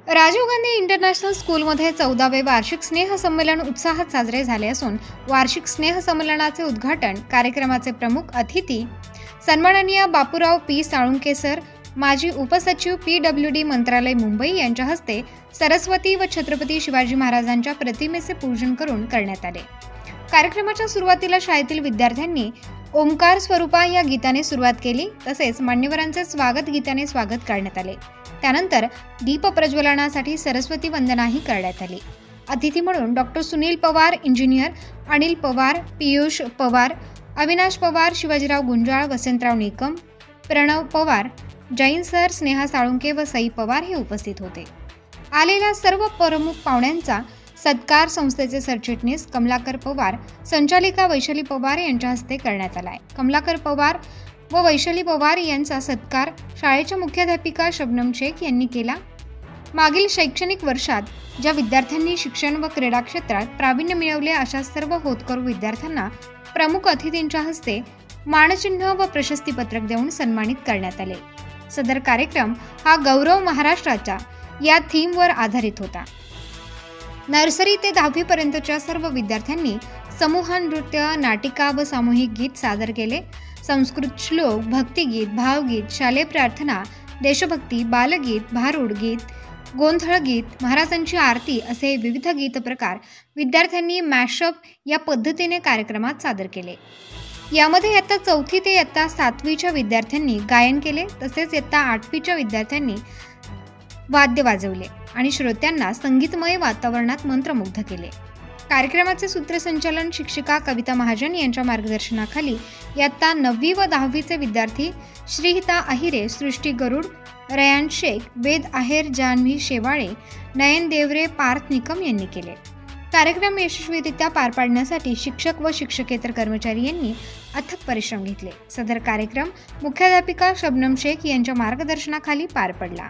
Rajiv Gandhi international स्कूलमध्ये 14वे वार्षिक स्नेह संमेलन उत्साहात साजरे झाले असून वार्षिक स्नेह संमेलनाचे उद्घाटन कार्यक्रमाचे प्रमुख अतिथी सन्माननीय बापूराव पी साळुंके सर, माजी उपसचिव PWD मंत्रालय मुंबई यांच्या हस्ते सरस्वती व छत्रपती शिवाजी महाराजांच्या प्रतिमेचे पूजन करून करण्यात आले। कार्यक्रमाच्या सुरुवातीला शाळेतील विद्यार्थ्यांनी ओंकार स्वरूपा या गीताने सुरुवात केली, तसेच मान्यवरांचे स्वागत गीताने स्वागत करण्यात आले। त्यानंतर दीप प्रज्वलनासाठी सरस्वती वंदनाही करण्यात आली। अतिथी म्हणून doctor Sunil Pawar, engineer Anil Pawar, Piyush Pawar, Avinash Pawar, Shivajirao Gunjal, Vasantrao Nikam, Pranav Pawar, Jain sir, Sneha Salunke व सई पवार हे उपस्थित होते। आलेल्या सर्व प्रमुख पाहुण्यांचा सत्कार संस्थेचे सरचिटणीस कमलाकर पवार, संचालिका वैशाली पवार यांच्या हस्ते करण्यात आला आहे। कमलाकर पवार व वैशाली पवार यांचा सत्कार शाळेच्या मुख्याध्यापिका शबनम शेख यांनी केला। मागील शैक्षणिक वर्षात ज्या विद्यार्थ्यांनी शिक्षण व क्रीडा क्षेत्रात प्रावीण्य मिळवले अशा सर्व होतकरू विद्यार्थ्यांना प्रमुख अतिथींच्या हस्ते मानचिन्ह व प्रशस्तीपत्रक देऊन सन्मानित करण्यात आले। सदर कार्यक्रम हा गौरव महाराष्ट्राच्या या थीमवर आधारित होता। नर्सरी ते 10वी पर्यंतच्या सर्व विद्यार्थ्यांनी समूह नृत्य, नाटिका व सामूहिक गीत सादर केले। संस्कृत श्लोक, भक्तिगीत, भावगीत, शालेय प्रार्थना, देशभक्ती, बालगीत, भारुड गीत, गोंधळ गीत, महाराजांची आरती असे विविध गीत प्रकार विद्यार्थ्यांनी मॅशअप या पद्धतीने कार्यक्रमात सादर केले। यामध्ये इयत्ता 4थी ते इयत्ता 7वीच्या विद्यार्थ्यांनी गायन केले, तसेच इयत्ता 8वीच्या विद्यार्थ्यांनी वाद्य वाजवले आणि श्रोत्यांना संगीतमय वातावरणात मंत्रमुग्ध केले। कार्यक्रमाचे सूत्रसंचालन शिक्षिका कविता महाजन यांच्या मार्गदर्शनाखाली इयत्ता 9वी व 10वीचे विद्यार्थी श्रीहिता अहिरे, सृष्टी गरुड, रयान शेख, वेद आहेर, जान्हवी शेवाळे, नयन देवरे, पार्थ निकम यांनी केले। कार्यक्रम यशस्वीरित्या पार पाडण्यासाठी शिक्षक व शिक्षकेतर कर्मचारी यांनी अथक परिश्रम घेतले। सदर कार्यक्रम मुख्याध्यापिका शबनम शेख यांच्या मार्गदर्शनाखाली पार पडला।